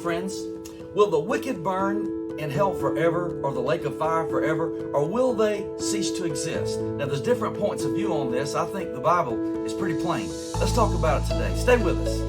friends? Will the wicked burn in hell forever, or the lake of fire forever, or will they cease to exist? Now, there's different points of view on this. I think the Bible is pretty plain. Let's talk about it today. Stay with us.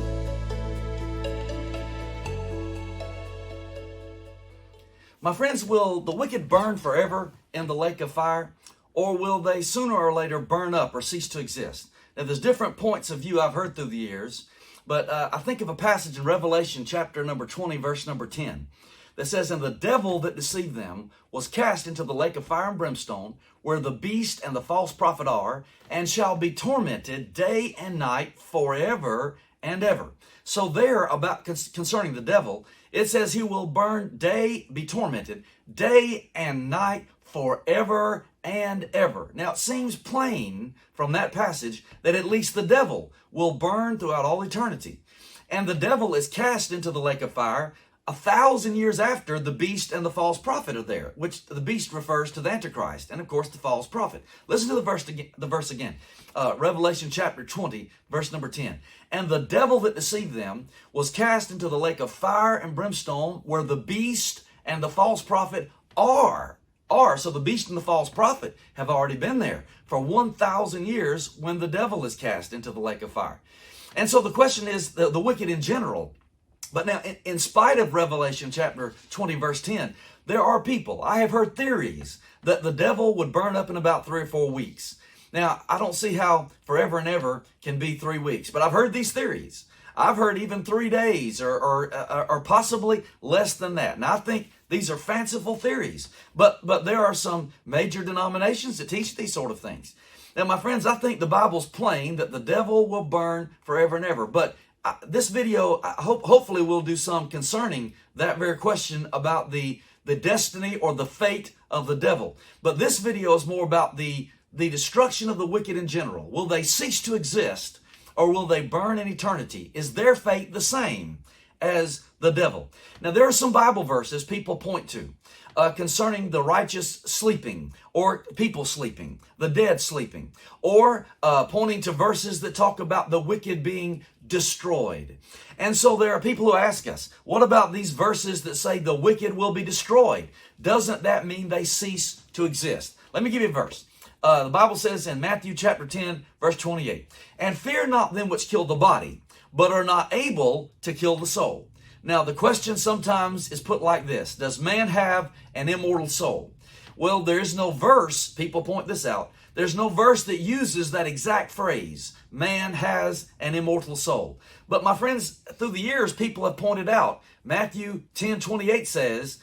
My friends, will the wicked burn forever in the lake of fire, or will they sooner or later burn up or cease to exist? Now, there's different points of view I've heard through the years, but I think of a passage in Revelation chapter number 20, verse number 10, that says, "And the devil that deceived them was cast into the lake of fire and brimstone, where the beast and the false prophet are, and shall be tormented day and night forever and ever." So there, about concerning the devil, it says he will be tormented day and night forever and ever. Now, it seems plain from that passage that at least the devil will burn throughout all eternity. And the devil is cast into the lake of fire 1,000 years after the beast and the false prophet are there, which the beast refers to the Antichrist, and of course the false prophet. Listen to the verse again. Revelation chapter 20, verse number 10. "And the devil that deceived them was cast into the lake of fire and brimstone, where the beast and the false prophet are. So the beast and the false prophet have already been there for 1,000 years when the devil is cast into the lake of fire. And so the question is the wicked in general. But now, in spite of Revelation chapter 20, verse 10, there are people, I have heard theories that the devil would burn up in about 3 or 4 weeks. Now, I don't see how forever and ever can be 3 weeks, but I've heard these theories. I've heard even 3 days or possibly less than that. And I think these are fanciful theories, but there are some major denominations that teach these sort of things. Now, my friends, I think the Bible's plain that the devil will burn forever and ever. But this video, hopefully, will do some concerning that very question about the destiny or the fate of the devil. But this video is more about the destruction of the wicked in general. Will they cease to exist, or will they burn in eternity? Is their fate the same as the devil? Now, there are some Bible verses people point to concerning the righteous sleeping, or people sleeping, the dead sleeping, or pointing to verses that talk about the wicked being destroyed. And so there are people who ask us, what about these verses that say the wicked will be destroyed? Doesn't that mean they cease to exist? Let me give you a verse. The Bible says in Matthew chapter 10, verse 28, "And fear not them which kill the body, but are not able to kill the soul." Now, the question sometimes is put like this: does man have an immortal soul? Well, there is no verse, people point this out, there's no verse that uses that exact phrase, man has an immortal soul. But my friends, through the years, people have pointed out, Matthew 10:28 says,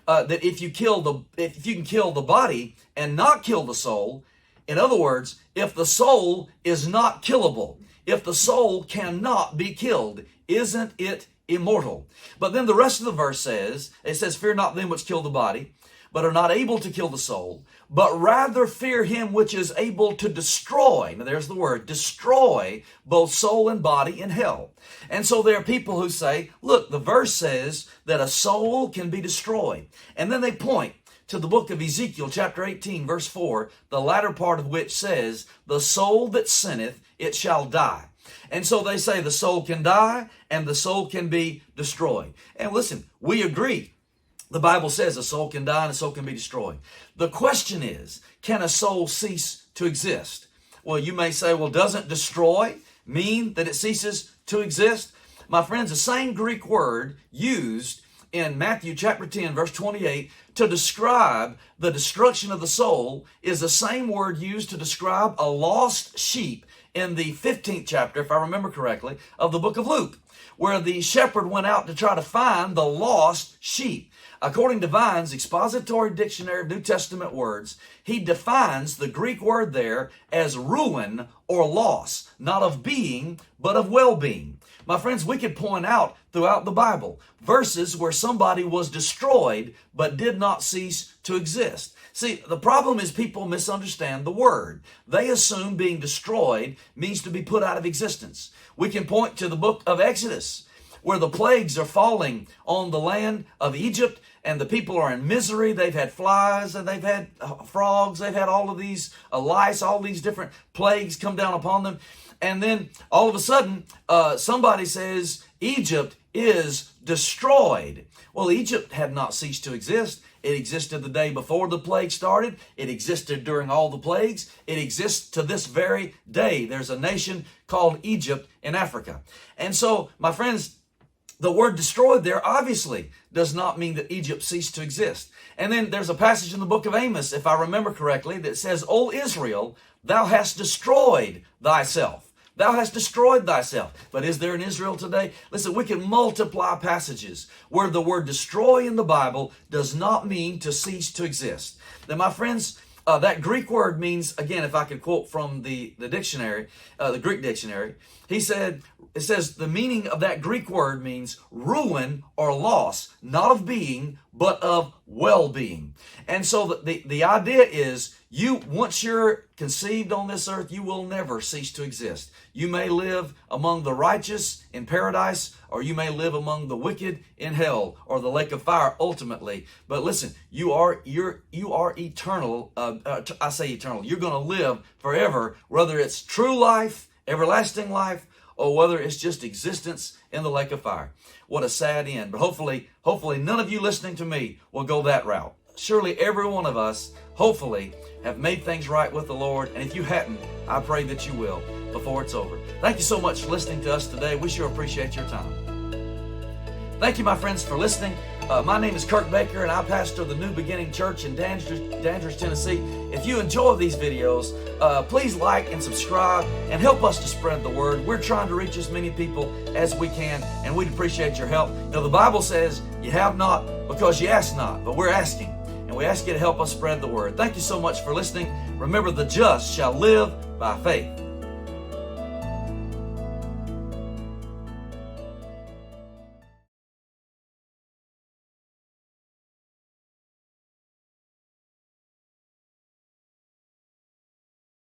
that if you can kill the body and not kill the soul, in other words, if the soul is not killable, if the soul cannot be killed, isn't it immortal? But then the rest of the verse says, it says, "Fear not them which kill the body, but are not able to kill the soul, but rather fear him which is able to destroy," now there's the word, destroy both soul and body in hell. And so there are people who say, look, the verse says that a soul can be destroyed. And then they point to the book of Ezekiel, chapter 18, verse 4, the latter part of which says, "The soul that sinneth, it shall die." And so they say the soul can die and the soul can be destroyed. And listen, we agree. The Bible says a soul can die and a soul can be destroyed. The question is, can a soul cease to exist? Well, you may say, well, doesn't destroy mean that it ceases to exist? My friends, the same Greek word used in Matthew chapter 10, verse 28, to describe the destruction of the soul is the same word used to describe a lost sheep in the 15th chapter, if I remember correctly, of the book of Luke, where the shepherd went out to try to find the lost sheep. According to Vine's Expository Dictionary of New Testament Words, he defines the Greek word there as ruin or loss, not of being, but of well-being. My friends, we could point out throughout the Bible verses where somebody was destroyed but did not cease to exist. See, the problem is people misunderstand the word. They assume being destroyed means to be put out of existence. We can point to the book of Exodus, where the plagues are falling on the land of Egypt, and the people are in misery. They've had flies, and they've had frogs, they've had all of these lice, all these different plagues come down upon them. And then all of a sudden, somebody says, Egypt is destroyed. Well, Egypt had not ceased to exist. It existed the day before the plague started. It existed during all the plagues. It exists to this very day. There's a nation called Egypt in Africa. And so, my friends, the word destroyed there obviously does not mean that Egypt ceased to exist. And then there's a passage in the book of Amos, if I remember correctly, that says, O Israel, thou hast destroyed thyself. Thou hast destroyed thyself. But is there an Israel today? Listen, we can multiply passages where the word destroy in the Bible does not mean to cease to exist. Now, my friends, that Greek word means, again, if I could quote from the dictionary, the Greek dictionary, it says the meaning of that Greek word means ruin or loss, not of being, but of well-being. And so the idea is, once you're conceived on this earth, you will never cease to exist. You may live among the righteous in paradise, or you may live among the wicked in hell or the lake of fire ultimately. But listen, you are eternal. I say eternal. You're going to live forever, whether it's true life, everlasting life, or whether it's just existence in the lake of fire. What a sad end. But hopefully none of you listening to me will go that route. Surely every one of us, hopefully, have made things right with the Lord. And if you hadn't, I pray that you will before it's over. Thank you so much for listening to us today. We sure appreciate your time. Thank you, my friends, for listening. My name is Kirk Baker, and I pastor the New Beginning Church in Dandridge, Tennessee. If you enjoy these videos, please like and subscribe and help us to spread the word. We're trying to reach as many people as we can, and we'd appreciate your help. You know, the Bible says you have not because you ask not, but we're asking, and we ask you to help us spread the word. Thank you so much for listening. Remember, the just shall live by faith.